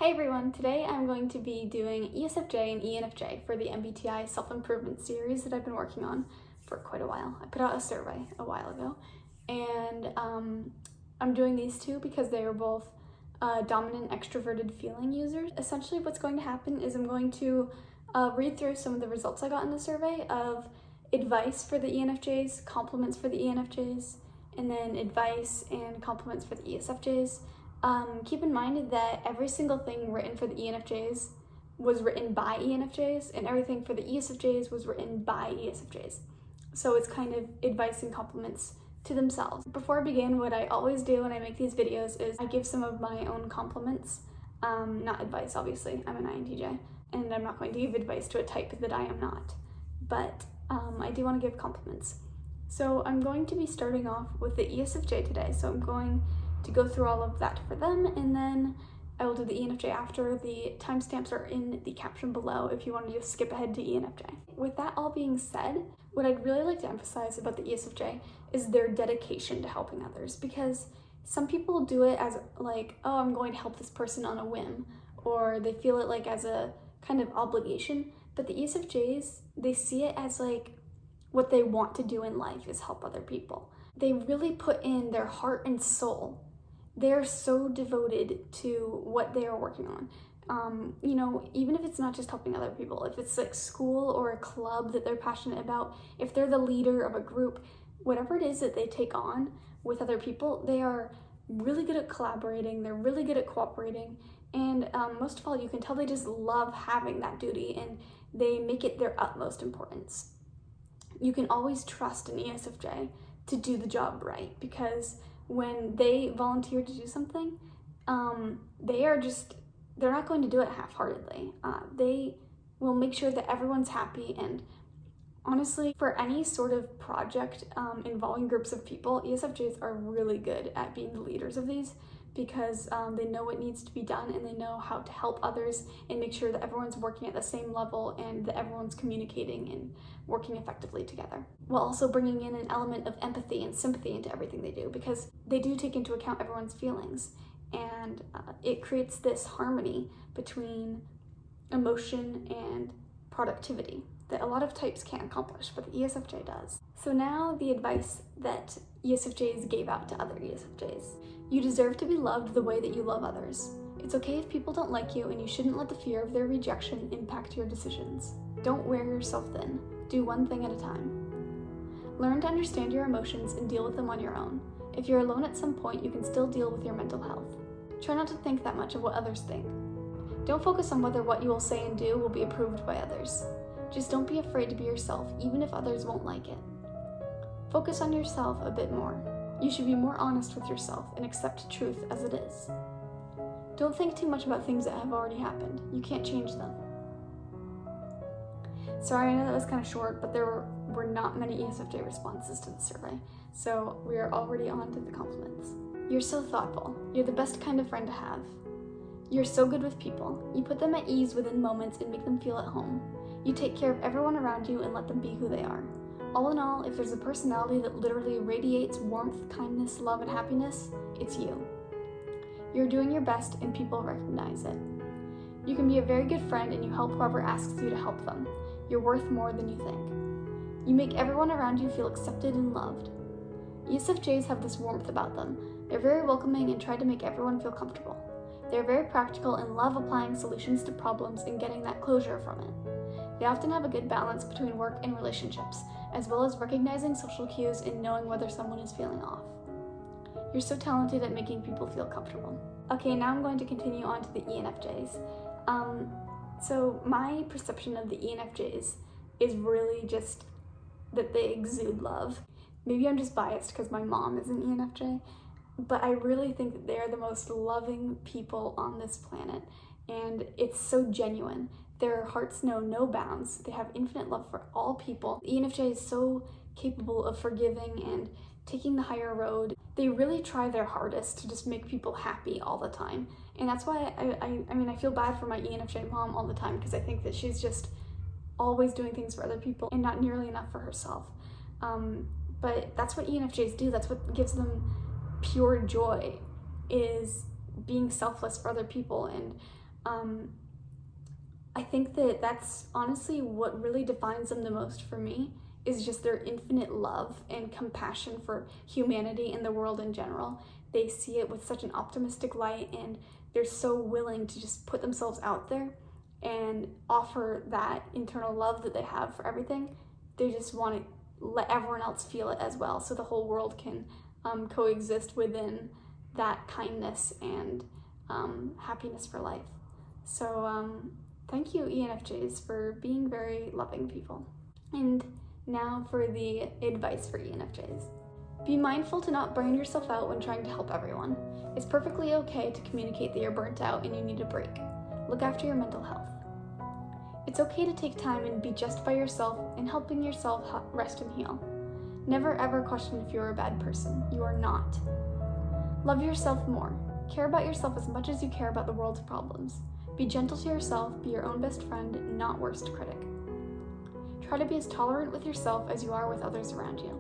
Hey everyone, today I'm going to be doing ESFJ and ENFJ for the MBTI self-improvement series that I've been working on for quite a while. I put out a survey a while ago, and I'm doing these two because they are both dominant extroverted feeling users. Essentially what's going to happen is I'm going to read through some of the results I got in the survey of advice for the ENFJs, compliments for the ENFJs, and then advice and compliments for the ESFJs. Keep in mind that every single thing written for the ENFJs was written by ENFJs, and everything for the ESFJs was written by ESFJs. So it's kind of advice and compliments to themselves. Before I begin, what I always do when I make these videos is I give some of my own compliments, not advice, obviously. I'm an INTJ, and I'm not going to give advice to a type that I am not, but I do want to give compliments. So I'm going to be starting off with the ESFJ today, so I'm going to go through all of that for them, and then I will do the ENFJ after. The timestamps are in the caption below if you want to just skip ahead to ENFJ. With that all being said, what I'd really like to emphasize about the ESFJ is their dedication to helping others, because some people do it as like, oh, I'm going to help this person on a whim, or they feel it like as a kind of obligation, but the ESFJs, they see it as like what they want to do in life is help other people. They really put in their heart and soul. They're so devoted to what they are working on. Even if it's not just helping other people, if it's like school or a club that they're passionate about, if they're the leader of a group, whatever it is that they take on with other people, they are really good at collaborating, they're really good at cooperating, and most of all, you can tell they just love having that duty, and they make it their utmost importance. You can always trust an ESFJ to do the job right, because when they volunteer to do something, they're not going to do it half-heartedly. They will make sure that everyone's happy, and honestly, for any sort of project involving groups of people, ESFJs are really good at being the leaders of these, because they know what needs to be done, and they know how to help others and make sure that everyone's working at the same level and that everyone's communicating and working effectively together, while also bringing in an element of empathy and sympathy into everything they do, because they do take into account everyone's feelings, and it creates this harmony between emotion and productivity that a lot of types can't accomplish, but the ESFJ does. So now the advice that ESFJs gave out to other ESFJs. You deserve to be loved the way that you love others. It's okay if people don't like you, and you shouldn't let the fear of their rejection impact your decisions. Don't wear yourself thin. Do one thing at a time. Learn to understand your emotions and deal with them on your own. If you're alone at some point, you can still deal with your mental health. Try not to think that much of what others think. Don't focus on whether what you will say and do will be approved by others. Just don't be afraid to be yourself, even if others won't like it. Focus on yourself a bit more. You should be more honest with yourself and accept truth as it is. Don't think too much about things that have already happened. You can't change them. Sorry, I know that was kind of short, but there were not many ESFJ responses to the survey, so we are already on to the compliments. You're so thoughtful. You're the best kind of friend to have. You're so good with people. You put them at ease within moments and make them feel at home. You take care of everyone around you and let them be who they are. All in all, if there's a personality that literally radiates warmth, kindness, love, and happiness, it's you. You're doing your best and people recognize it. You can be a very good friend, and you help whoever asks you to help them. You're worth more than you think. You make everyone around you feel accepted and loved. ESFJs have this warmth about them. They're very welcoming and try to make everyone feel comfortable. They're very practical and love applying solutions to problems and getting that closure from it. They often have a good balance between work and relationships, as well as recognizing social cues and knowing whether someone is feeling off. You're so talented at making people feel comfortable. Okay, now I'm going to continue on to the ENFJs. So my perception of the ENFJs is really just that they exude love. Maybe I'm just biased because my mom is an ENFJ, but I really think that they are the most loving people on this planet, and it's so genuine. Their hearts know no bounds. They have infinite love for all people. The ENFJ is so capable of forgiving and taking the higher road. They really try their hardest to just make people happy all the time. And that's why I feel bad for my ENFJ mom all the time, because I think that she's just always doing things for other people and not nearly enough for herself. But that's what ENFJs do. That's what gives them pure joy, is being selfless for other people and I think that that's honestly what really defines them the most for me, is just their infinite love and compassion for humanity and the world in general. They see it with such an optimistic light, and they're so willing to just put themselves out there and offer that internal love that they have for everything. They just want to let everyone else feel it as well, so the whole world can coexist within that kindness and happiness for life. So thank you, ENFJs, for being very loving people. And now for the advice for ENFJs. Be mindful to not burn yourself out when trying to help everyone. It's perfectly okay to communicate that you're burnt out and you need a break. Look after your mental health. It's okay to take time and be just by yourself and helping yourself rest and heal. Never ever question if you're a bad person. You are not. Love yourself more. Care about yourself as much as you care about the world's problems. Be gentle to yourself, be your own best friend, not worst critic. Try to be as tolerant with yourself as you are with others around you.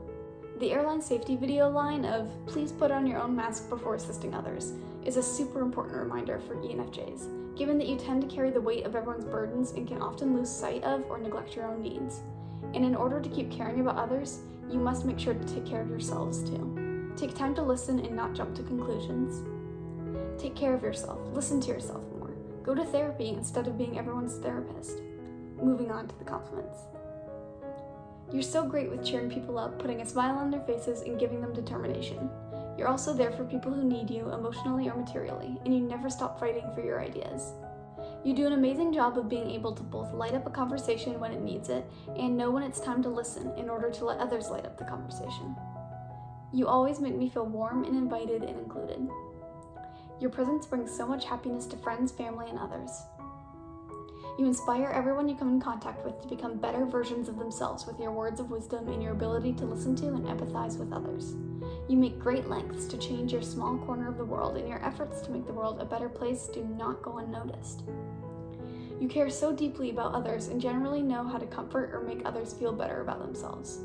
The airline safety video line of "please put on your own mask before assisting others" is a super important reminder for ENFJs, given that you tend to carry the weight of everyone's burdens and can often lose sight of or neglect your own needs. And in order to keep caring about others, you must make sure to take care of yourselves too. Take time to listen and not jump to conclusions. Take care of yourself. Listen to yourself more. Go to therapy instead of being everyone's therapist. Moving on to the compliments. You're so great with cheering people up, putting a smile on their faces, and giving them determination. You're also there for people who need you emotionally or materially, and you never stop fighting for your ideas. You do an amazing job of being able to both light up a conversation when it needs it, and know when it's time to listen in order to let others light up the conversation. You always make me feel warm and invited and included. Your presence brings so much happiness to friends, family, and others. You inspire everyone you come in contact with to become better versions of themselves with your words of wisdom and your ability to listen to and empathize with others. You make great lengths to change your small corner of the world, and your efforts to make the world a better place do not go unnoticed. You care so deeply about others and generally know how to comfort or make others feel better about themselves.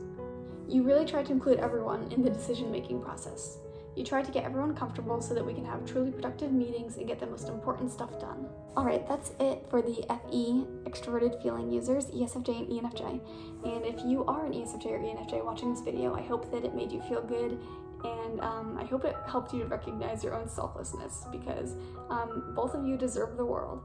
You really try to include everyone in the decision-making process. You try to get everyone comfortable so that we can have truly productive meetings and get the most important stuff done. Alright, that's it for the FE, Extraverted Feeling users, ESFJ and ENFJ. And if you are an ESFJ or ENFJ watching this video, I hope that it made you feel good, and I hope it helped you to recognize your own selflessness, because both of you deserve the world.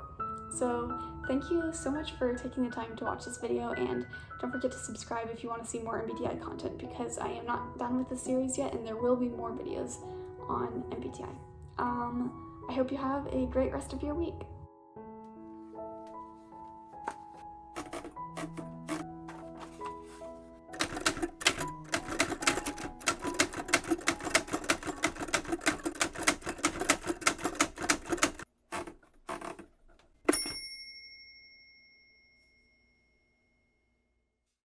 So thank you so much for taking the time to watch this video, and don't forget to subscribe if you want to see more MBTI content, because I am not done with this series yet and there will be more videos on MBTI. I hope you have a great rest of your week.